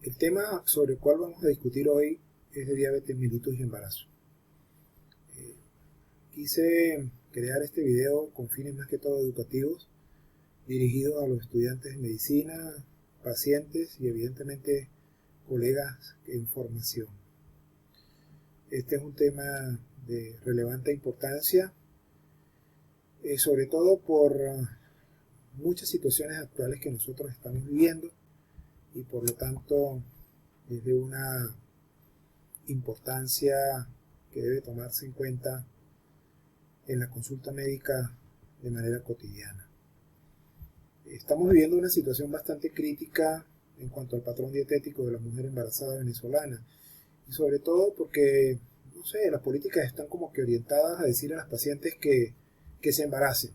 El tema sobre el cual vamos a discutir hoy es de diabetes mellitus y embarazo. Quise crear este video con fines más que todo educativos, dirigidos a los estudiantes de medicina, pacientes y evidentemente colegas en formación. Este es un tema de relevante importancia, sobre todo por muchas situaciones actuales que nosotros estamos viviendo y por lo tanto es de una importancia que debe tomarse en cuenta en la consulta médica de manera cotidiana. Estamos viviendo una situación bastante crítica en cuanto al patrón dietético de la mujer embarazada venezolana y sobre todo porque, no sé, las políticas están como que orientadas a decirle a las pacientes que se embaracen,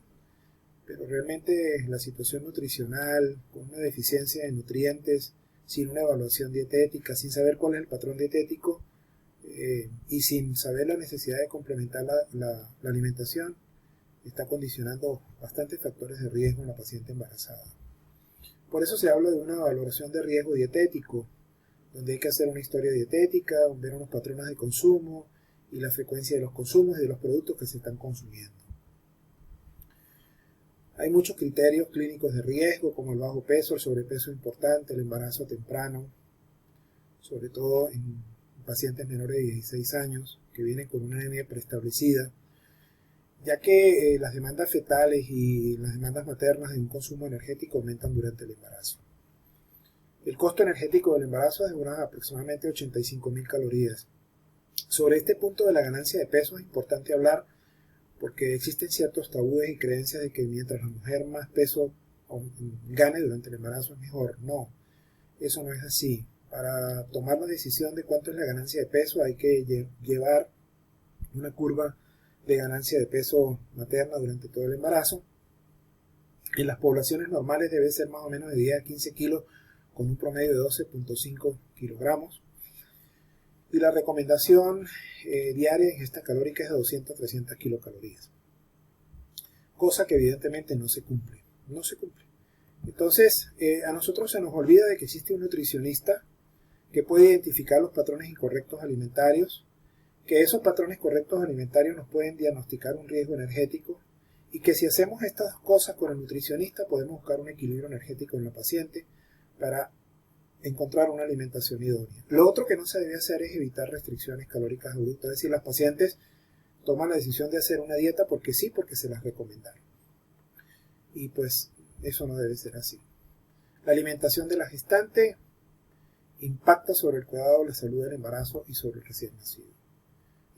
pero realmente la situación nutricional, con una deficiencia de nutrientes, sin una evaluación dietética, sin saber cuál es el patrón dietético y sin saber la necesidad de complementar la alimentación, está condicionando bastantes factores de riesgo en la paciente embarazada. Por eso se habla de una valoración de riesgo dietético, donde hay que hacer una historia dietética, ver unos patrones de consumo y la frecuencia de los consumos y de los productos que se están consumiendo. Hay muchos criterios clínicos de riesgo, como el bajo peso, el sobrepeso importante, el embarazo temprano, sobre todo en pacientes menores de 16 años que vienen con una anemia preestablecida, ya que las demandas fetales y las demandas maternas de un consumo energético aumentan durante el embarazo. El costo energético del embarazo es de unas aproximadamente 85.000 calorías. Sobre este punto de la ganancia de peso es importante hablar porque existen ciertos tabúes y creencias de que mientras la mujer más peso gane durante el embarazo es mejor. No, eso no es así. Para tomar la decisión de cuánto es la ganancia de peso hay que llevar una curva de ganancia de peso materna durante todo el embarazo. En las poblaciones normales debe ser más o menos de 10 a 15 kilos con un promedio de 12.5 kilogramos. Y la recomendación diaria en ingesta calórica es de 200 a 300 kilocalorías. Cosa que evidentemente no se cumple. No se cumple. Entonces, a nosotros se nos olvida de que existe un nutricionista que puede identificar los patrones incorrectos alimentarios, que esos patrones correctos alimentarios nos pueden diagnosticar un riesgo energético y que si hacemos estas cosas con el nutricionista podemos buscar un equilibrio energético en la paciente para encontrar una alimentación idónea. Lo otro que no se debe hacer es evitar restricciones calóricas abruptas, es decir, las pacientes toman la decisión de hacer una dieta porque sí, porque se las recomendaron. Y pues eso no debe ser así. La alimentación de la gestante impacta sobre el cuidado de la salud del embarazo y sobre el recién nacido.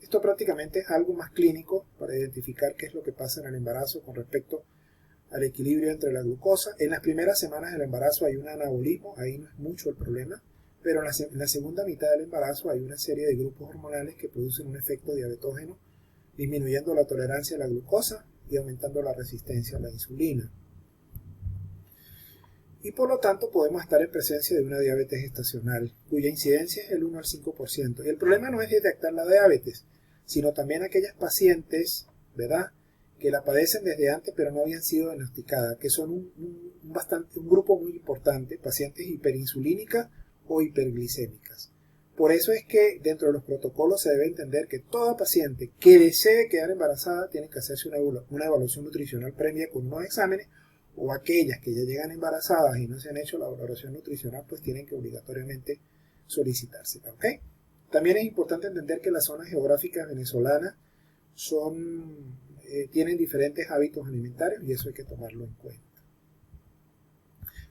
Esto prácticamente es algo más clínico para identificar qué es lo que pasa en el embarazo con respecto al equilibrio entre la glucosa. En las primeras semanas del embarazo hay un anabolismo, ahí no es mucho el problema, pero en la segunda mitad del embarazo hay una serie de grupos hormonales que producen un efecto diabetógeno, disminuyendo la tolerancia a la glucosa y aumentando la resistencia a la insulina. Y por lo tanto podemos estar en presencia de una diabetes gestacional, cuya incidencia es del 1 al 5%. Y el problema no es detectar la diabetes, sino también aquellas pacientes, ¿verdad?, que la padecen desde antes pero no habían sido diagnosticadas, que son un grupo muy importante, pacientes hiperinsulínicas o hiperglicémicas. Por eso es que dentro de los protocolos se debe entender que toda paciente que desee quedar embarazada tiene que hacerse una evaluación nutricional previa con unos exámenes, o aquellas que ya llegan embarazadas y no se han hecho la valoración nutricional, pues tienen que obligatoriamente solicitársela, ¿ok? También es importante entender que las zonas geográficas venezolanas tienen diferentes hábitos alimentarios y eso hay que tomarlo en cuenta.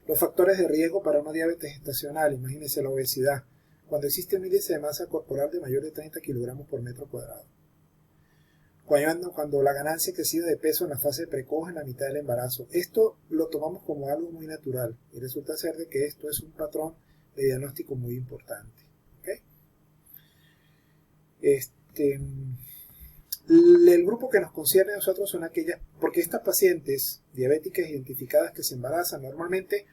Los factores de riesgo para una diabetes gestacional, imagínense la obesidad, cuando existe un índice de masa corporal de mayor de 30 kilogramos por metro cuadrado. Cuando la ganancia excesiva de peso en la fase precoz en la mitad del embarazo. Esto lo tomamos como algo muy natural y resulta ser de que esto es un patrón de diagnóstico muy importante. ¿Okay? El grupo que nos concierne a nosotros son aquellas, porque estas pacientes diabéticas identificadas que se embarazan normalmente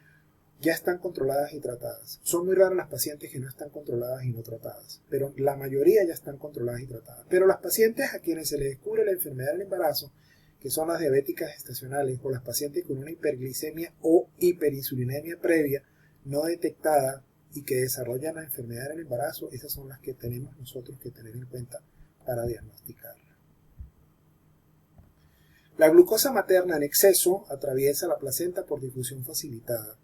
ya están controladas y tratadas. Son muy raras las pacientes que no están controladas y no tratadas, pero la mayoría ya están controladas y tratadas. Pero las pacientes a quienes se les descubre la enfermedad del embarazo, que son las diabéticas gestacionales o las pacientes con una hiperglicemia o hiperinsulinemia previa no detectada y que desarrollan la enfermedad del embarazo, esas son las que tenemos nosotros que tener en cuenta para diagnosticarla. La glucosa materna en exceso atraviesa la placenta por difusión facilitada.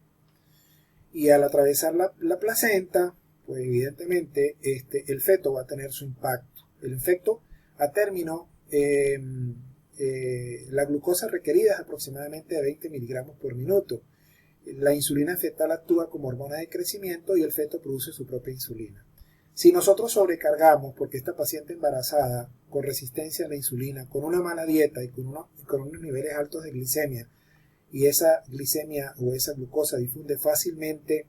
Y al atravesar la placenta, pues evidentemente el feto va a tener su impacto. El efecto a término, la glucosa requerida es aproximadamente de 20 miligramos por minuto. La insulina fetal actúa como hormona de crecimiento y el feto produce su propia insulina. Si nosotros sobrecargamos, porque esta paciente embarazada con resistencia a la insulina, con una mala dieta y con unos niveles altos de glicemia, y esa glicemia o esa glucosa difunde fácilmente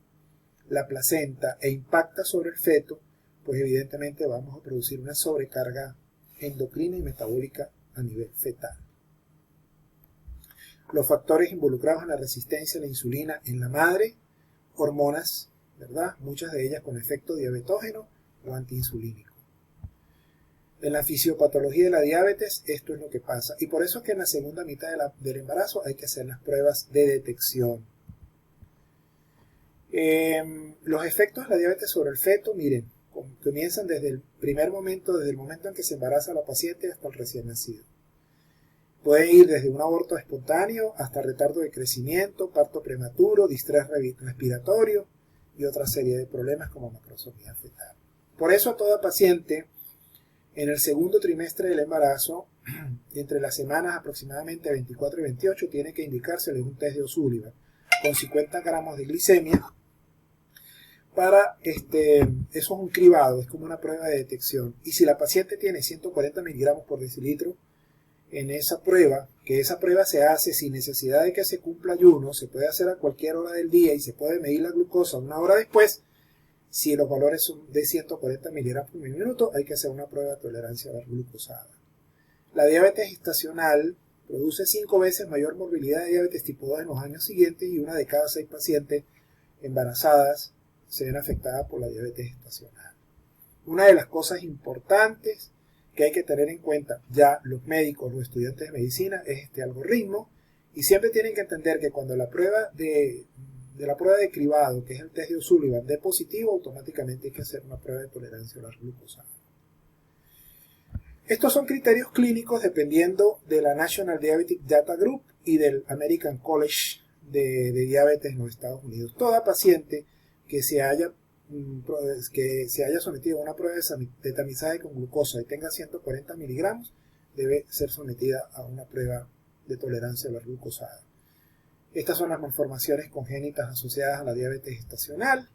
la placenta e impacta sobre el feto, pues evidentemente vamos a producir una sobrecarga endocrina y metabólica a nivel fetal. Los factores involucrados en la resistencia a la insulina en la madre, hormonas, ¿verdad? Muchas de ellas con efecto diabetógeno o antiinsulínico. En la fisiopatología de la diabetes esto es lo que pasa y por eso es que en la segunda mitad del embarazo hay que hacer las pruebas de detección. Los efectos de la diabetes sobre el feto, miren, comienzan desde el primer momento, desde el momento en que se embaraza la paciente hasta el recién nacido. Puede ir desde un aborto espontáneo hasta retardo de crecimiento, parto prematuro, distrés respiratorio y otra serie de problemas como macrosomía fetal. Por eso a toda paciente en el segundo trimestre del embarazo, entre las semanas aproximadamente 24 y 28, tiene que indicársele un test de O'Sullivan con 50 gramos de glicemia. Eso es un cribado, es como una prueba de detección. Y si la paciente tiene 140 miligramos por decilitro en esa prueba, que esa prueba se hace sin necesidad de que se cumpla ayuno, se puede hacer a cualquier hora del día y se puede medir la glucosa una hora después. Si los valores son de 140 miligramos por minuto, hay que hacer una prueba de tolerancia a la glucosada. La diabetes gestacional produce 5 veces mayor morbilidad de diabetes tipo 2 en los años siguientes y una de cada 6 pacientes embarazadas se ven afectadas por la diabetes gestacional. Una de las cosas importantes que hay que tener en cuenta ya los médicos, los estudiantes de medicina, es este algoritmo y siempre tienen que entender que cuando la prueba de cribado, que es el test de O'Sullivan, dé positivo, automáticamente hay que hacer una prueba de tolerancia a la glucosada. Estos son criterios clínicos dependiendo de la National Diabetic Data Group y del American College de Diabetes en los Estados Unidos. Toda paciente que se haya sometido a una prueba de tamizaje con glucosa y tenga 140 miligramos debe ser sometida a una prueba de tolerancia a la glucosada. Estas son las malformaciones congénitas asociadas a la diabetes gestacional.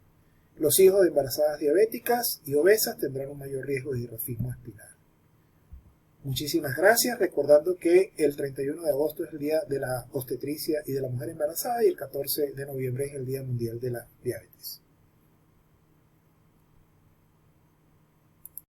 Los hijos de embarazadas diabéticas y obesas tendrán un mayor riesgo de hirrofismo espinal. Muchísimas gracias, recordando que el 31 de agosto es el Día de la Obstetricia y de la Mujer Embarazada y el 14 de noviembre es el Día Mundial de la Diabetes.